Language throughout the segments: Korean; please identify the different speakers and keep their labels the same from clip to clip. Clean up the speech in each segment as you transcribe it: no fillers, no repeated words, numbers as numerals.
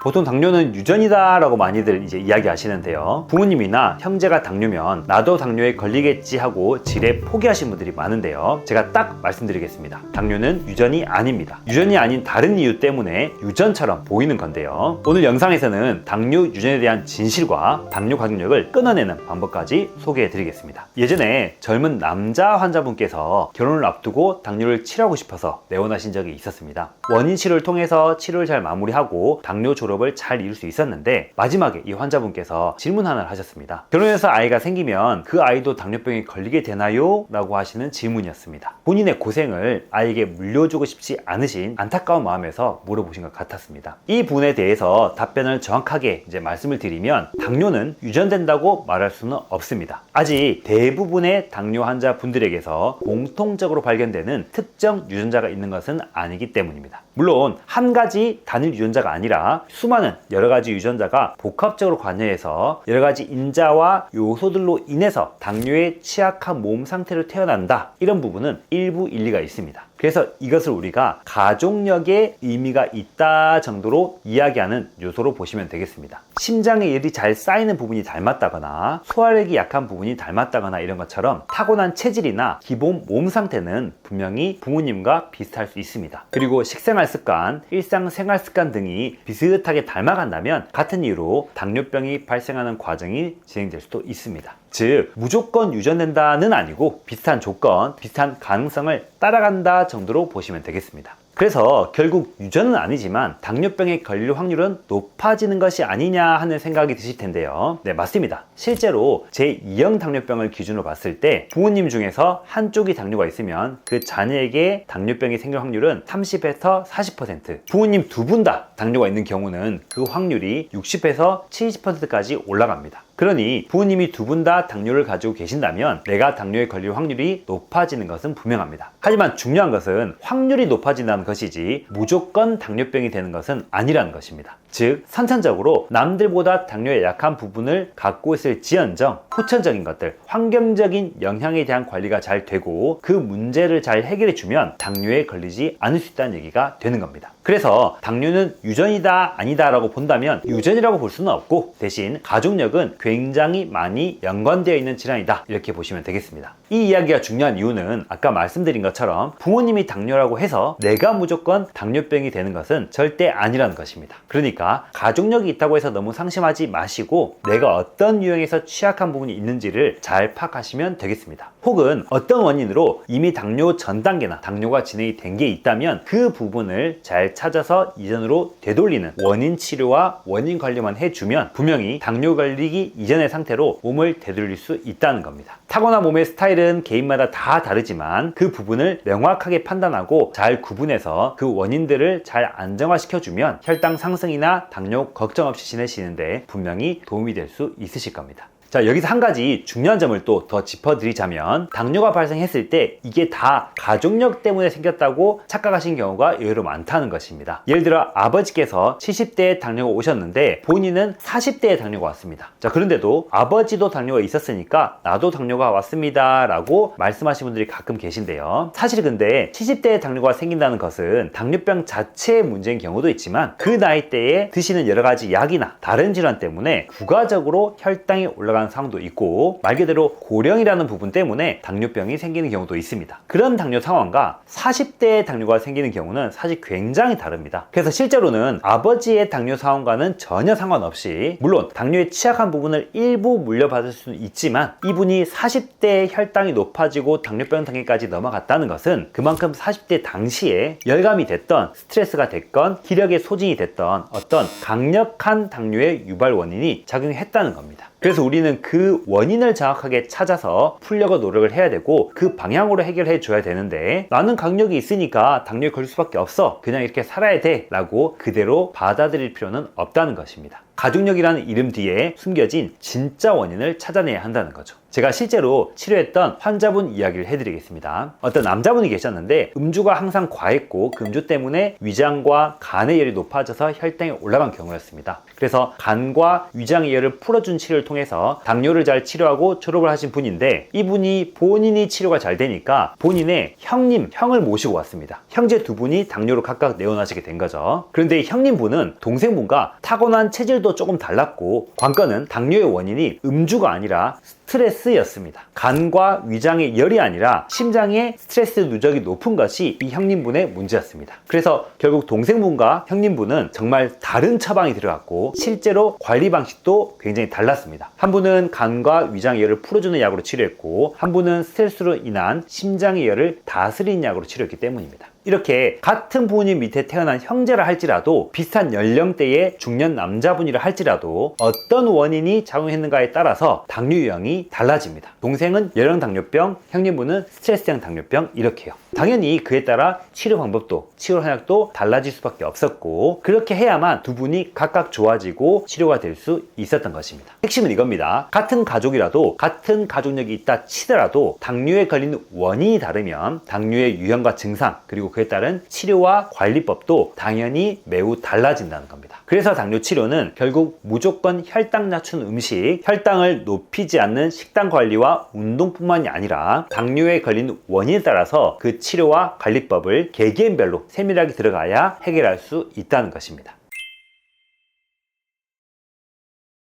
Speaker 1: 보통 당뇨는 유전이다 라고 많이들 이제 이야기하시는데요, 부모님이나 형제가 당뇨면 나도 당뇨에 걸리겠지 하고 지레 포기하신 분들이 많은데요, 제가 딱 말씀드리겠습니다. 당뇨는 유전이 아닙니다. 유전이 아닌 다른 이유 때문에 유전처럼 보이는 건데요, 오늘 영상에서는 당뇨 유전에 대한 진실과 당뇨 가족력을 끊어내는 방법까지 소개해 드리겠습니다. 예전에 젊은 남자 환자분께서 결혼을 앞두고 당뇨를 치료하고 싶어서 내원하신 적이 있었습니다. 원인 치료를 통해서 치료를 잘 마무리하고 당뇨 졸업을 잘 이룰 수 있었는데, 마지막에 이 환자분께서 질문 하나를 하셨습니다. 결혼해서 아이가 생기면 그 아이도 당뇨병에 걸리게 되나요? 라고 하시는 질문이었습니다. 본인의 고생을 아이에게 물려주고 싶지 않으신 안타까운 마음에서 물어보신 것 같았습니다. 이 부분에 대해서 답변을 정확하게 이제 말씀을 드리면, 당뇨는 유전된다고 말할 수는 없습니다. 아직 대부분의 당뇨 환자 분들에게서 공통적으로 발견되는 특정 유전자가 있는 것은 아니기 때문입니다. 물론 한 가지 단일 유전자가 아니라 수많은 여러 가지 유전자가 복합적으로 관여해서 여러 가지 인자와 요소들로 인해서 당뇨에 취약한 몸 상태로 태어난다, 이런 부분은 일부 일리가 있습니다. 그래서 이것을 우리가 가족력의 의미가 있다 정도로 이야기하는 요소로 보시면 되겠습니다. 심장에 열이 잘 쌓이는 부분이 닮았다거나 소화력이 약한 부분이 닮았다거나 이런 것처럼 타고난 체질이나 기본 몸 상태는 분명히 부모님과 비슷할 수 있습니다. 그리고 식생활 습관, 일상생활 습관 등이 비슷하게 닮아간다면 같은 이유로 당뇨병이 발생하는 과정이 진행될 수도 있습니다. 즉, 무조건 유전된다는 아니고 비슷한 조건, 비슷한 가능성을 따라간다 정도로 보시면 되겠습니다. 그래서 결국 유전은 아니지만 당뇨병에 걸릴 확률은 높아지는 것이 아니냐 하는 생각이 드실 텐데요. 네, 맞습니다. 실제로 제2형 당뇨병을 기준으로 봤을 때 부모님 중에서 한쪽이 당뇨가 있으면 그 자녀에게 당뇨병이 생길 확률은 30에서 40%, 부모님 두 분 다 당뇨가 있는 경우는 그 확률이 60에서 70%까지 올라갑니다. 그러니 부모님이 두 분 다 당뇨를 가지고 계신다면 내가 당뇨에 걸릴 확률이 높아지는 것은 분명합니다. 하지만 중요한 것은 확률이 높아진다는 것이지 무조건 당뇨병이 되는 것은 아니라는 것입니다. 즉, 선천적으로 남들보다 당뇨에 약한 부분을 갖고 있을 지언정 후천적인 것들, 환경적인 영향에 대한 관리가 잘 되고 그 문제를 잘 해결해 주면 당뇨에 걸리지 않을 수 있다는 얘기가 되는 겁니다. 그래서 당뇨는 유전이다 아니다 라고 본다면 유전이라고 볼 수는 없고, 대신 가족력은 굉장히 많이 연관되어 있는 질환이다, 이렇게 보시면 되겠습니다. 이 이야기가 중요한 이유는 아까 말씀드린 것처럼 부모님이 당뇨라고 해서 내가 무조건 당뇨병이 되는 것은 절대 아니라는 것입니다. 그러니까 가족력이 있다고 해서 너무 상심하지 마시고 내가 어떤 유형에서 취약한 부분이 있는지를 잘 파악하시면 되겠습니다. 혹은 어떤 원인으로 이미 당뇨 전 단계나 당뇨가 진행이 된 게 있다면 그 부분을 잘 찾아서 이전으로 되돌리는 원인 치료와 원인 관리만 해주면 분명히 당뇨 걸리기 이전의 상태로 몸을 되돌릴 수 있다는 겁니다. 타고난 몸의 스타일은 개인마다 다 다르지만 그 부분을 명확하게 판단하고 잘 구분해서 그 원인들을 잘 안정화시켜주면 혈당 상승이나 당뇨 걱정 없이 지내시는데 분명히 도움이 될 수 있으실 겁니다. 자, 여기서 한 가지 중요한 점을 또 더 짚어드리자면, 당뇨가 발생했을 때 이게 다 가족력 때문에 생겼다고 착각하신 경우가 의외로 많다는 것입니다. 예를 들어 아버지께서 70대에 당뇨가 오셨는데 본인은 40대에 당뇨가 왔습니다. 자, 그런데도 아버지도 당뇨가 있었으니까 나도 당뇨가 왔습니다 라고 말씀하시는 분들이 가끔 계신데요, 사실 근데 70대에 당뇨가 생긴다는 것은 당뇨병 자체의 문제인 경우도 있지만 그 나이대에 드시는 여러 가지 약이나 다른 질환 때문에 부가적으로 혈당이 올라가는 상황도 있고, 말 그대로 고령이라는 부분 때문에 당뇨병이 생기는 경우도 있습니다. 그런 당뇨 상황과 40대의 당뇨가 생기는 경우는 사실 굉장히 다릅니다. 그래서 실제로는 아버지의 당뇨 상황과는 전혀 상관없이, 물론 당뇨에 취약한 부분을 일부 물려받을 수는 있지만 이분이 40대에 혈당이 높아지고 당뇨병 단계까지 넘어갔다는 것은 그만큼 40대 당시에 열감이 됐던, 스트레스가 됐건 기력의 소진이 됐던 어떤 강력한 당뇨의 유발 원인이 작용했다는 겁니다. 그래서 우리는 그 원인을 정확하게 찾아서 풀려고 노력을 해야 되고 그 방향으로 해결해 줘야 되는데, 나는 강력이 있으니까 당뇨에 걸릴 수밖에 없어, 그냥 이렇게 살아야 돼 라고 그대로 받아들일 필요는 없다는 것입니다. 가족력이라는 이름 뒤에 숨겨진 진짜 원인을 찾아내야 한다는 거죠. 제가 실제로 치료했던 환자분 이야기를 해드리겠습니다. 어떤 남자분이 계셨는데 음주가 항상 과했고 그 음주 때문에 위장과 간의 열이 높아져서 혈당이 올라간 경우였습니다. 그래서 간과 위장의 열을 풀어준 치료를 통해서 당뇨를 잘 치료하고 졸업을 하신 분인데, 이분이 본인이 치료가 잘 되니까 본인의 형을 모시고 왔습니다. 형제 두 분이 당뇨로 각각 내원하시게 된 거죠. 그런데 형님분은 동생분과 타고난 체질도 조금 달랐고, 관건은 당뇨의 원인이 음주가 아니라 스트레스였습니다. 간과 위장의 열이 아니라 심장의 스트레스 누적이 높은 것이 이 형님분의 문제였습니다. 그래서 결국 동생분과 형님분은 정말 다른 처방이 들어갔고 실제로 관리 방식도 굉장히 달랐습니다. 한 분은 간과 위장의 열을 풀어주는 약으로 치료했고, 한 분은 스트레스로 인한 심장의 열을 다스리는 약으로 치료했기 때문입니다. 이렇게 같은 부모님 밑에 태어난 형제라 할지라도, 비슷한 연령대의 중년 남자분이라 할지라도 어떤 원인이 작용했는가에 따라서 당뇨 유형이 달라집니다. 동생은 열형 당뇨병, 형님분은 스트레스형 당뇨병, 이렇게요. 당연히 그에 따라 치료 방법도 치료 한약도 달라질 수밖에 없었고, 그렇게 해야만 두 분이 각각 좋아지고 치료가 될 수 있었던 것입니다. 핵심은 이겁니다. 같은 가족이라도, 같은 가족력이 있다 치더라도 당뇨에 걸리는 원인이 다르면 당뇨의 유형과 증상, 그리고 그에 따른 치료와 관리법도 당연히 매우 달라진다는 겁니다. 그래서 당뇨 치료는 결국 무조건 혈당 낮추는 음식, 혈당을 높이지 않는 식단 관리와 운동뿐만이 아니라 당뇨에 걸리는 원인에 따라서 그 치료와 관리법을 개개인별로 세밀하게 들어가야 해결할 수 있다는 것입니다.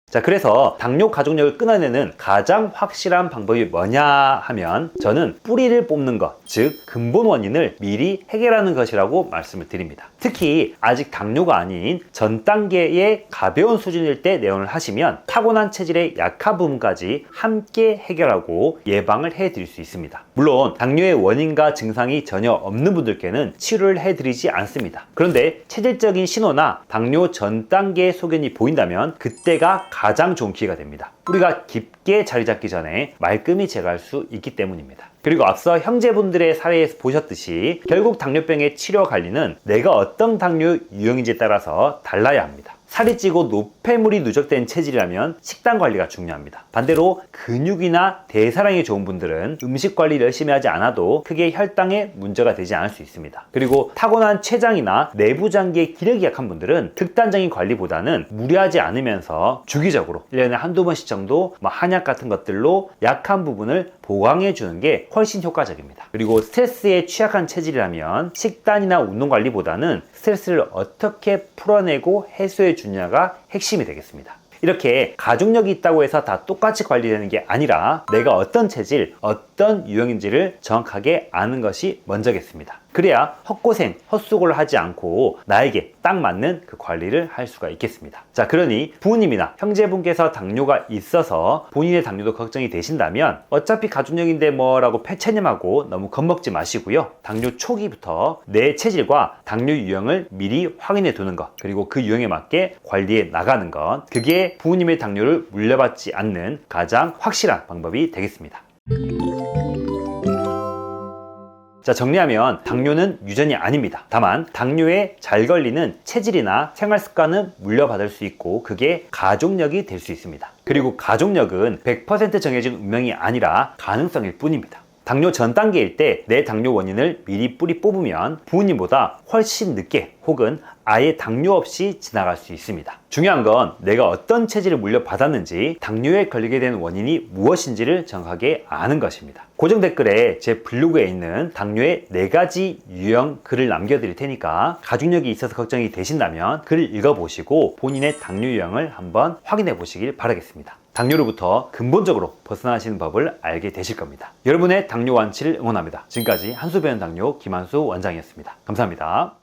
Speaker 1: 자, 그래서 당뇨 가족력을 끊어내는 가장 확실한 방법이 뭐냐 하면, 저는 뿌리를 뽑는 것, 즉 근본 원인을 미리 해결하는 것이라고 말씀을 드립니다. 특히 아직 당뇨가 아닌 전 단계의 가벼운 수준일 때 내원을 하시면 타고난 체질의 약한 부분까지 함께 해결하고 예방을 해드릴 수 있습니다. 물론 당뇨의 원인과 증상이 전혀 없는 분들께는 치료를 해드리지 않습니다. 그런데 체질적인 신호나 당뇨 전 단계의 소견이 보인다면 그때가 가장 좋은 기회가 됩니다. 뿌리가 깊게 자리 잡기 전에 말끔히 제거할 수 있기 때문입니다. 그리고 앞서 형제분들의 사례에서 보셨듯이 결국 당뇨병의 치료 관리는 내가 어떤 당뇨 유형인지에 따라서 달라야 합니다. 살이 찌고 노폐물이 누적된 체질이라면 식단 관리가 중요합니다. 반대로 근육이나 대사량이 좋은 분들은 음식 관리를 열심히 하지 않아도 크게 혈당에 문제가 되지 않을 수 있습니다. 그리고 타고난 췌장이나 내부 장기의 기력이 약한 분들은 극단적인 관리보다는 무리하지 않으면서 주기적으로 1년에 한두 번씩 정도 한약 같은 것들로 약한 부분을 보강해 주는 게 훨씬 효과적입니다. 그리고 스트레스에 취약한 체질이라면 식단이나 운동 관리보다는 스트레스를 어떻게 풀어내고 해소해 주냐가 핵심이 되겠습니다. 이렇게 가족력이 있다고 해서 다 똑같이 관리되는 게 아니라 내가 어떤 체질, 어떤 유형인지를 정확하게 아는 것이 먼저겠습니다. 그래야 헛고생, 헛수고를 하지 않고 나에게 딱 맞는 그 관리를 할 수가 있겠습니다. 자, 그러니 부모님이나 형제분께서 당뇨가 있어서 본인의 당뇨도 걱정이 되신다면 어차피 가족력인데 뭐라고 패체념하고 너무 겁먹지 마시고요. 당뇨 초기부터 내 체질과 당뇨 유형을 미리 확인해 두는 것, 그리고 그 유형에 맞게 관리해 나가는 것, 그게 부모님의 당뇨를 물려받지 않는 가장 확실한 방법이 되겠습니다. 자, 정리하면 당뇨는 유전이 아닙니다. 다만 당뇨에 잘 걸리는 체질이나 생활 습관은 물려받을 수 있고 그게 가족력이 될 수 있습니다. 그리고 가족력은 100% 정해진 운명이 아니라 가능성일 뿐입니다. 당뇨 전 단계일 때 내 당뇨 원인을 미리 뿌리 뽑으면 부모님보다 훨씬 늦게 혹은 아예 당뇨 없이 지나갈 수 있습니다. 중요한 건 내가 어떤 체질을 물려받았는지, 당뇨에 걸리게 된 원인이 무엇인지를 정확하게 아는 것입니다. 고정 댓글에 제 블로그에 있는 당뇨의 4가지 유형 글을 남겨드릴 테니까 가족력이 있어서 걱정이 되신다면 글을 읽어보시고 본인의 당뇨 유형을 한번 확인해 보시길 바라겠습니다. 당뇨로부터 근본적으로 벗어나시는 법을 알게 되실 겁니다. 여러분의 당뇨 완치를 응원합니다. 지금까지 한수배운 당뇨 김한수 원장이었습니다. 감사합니다.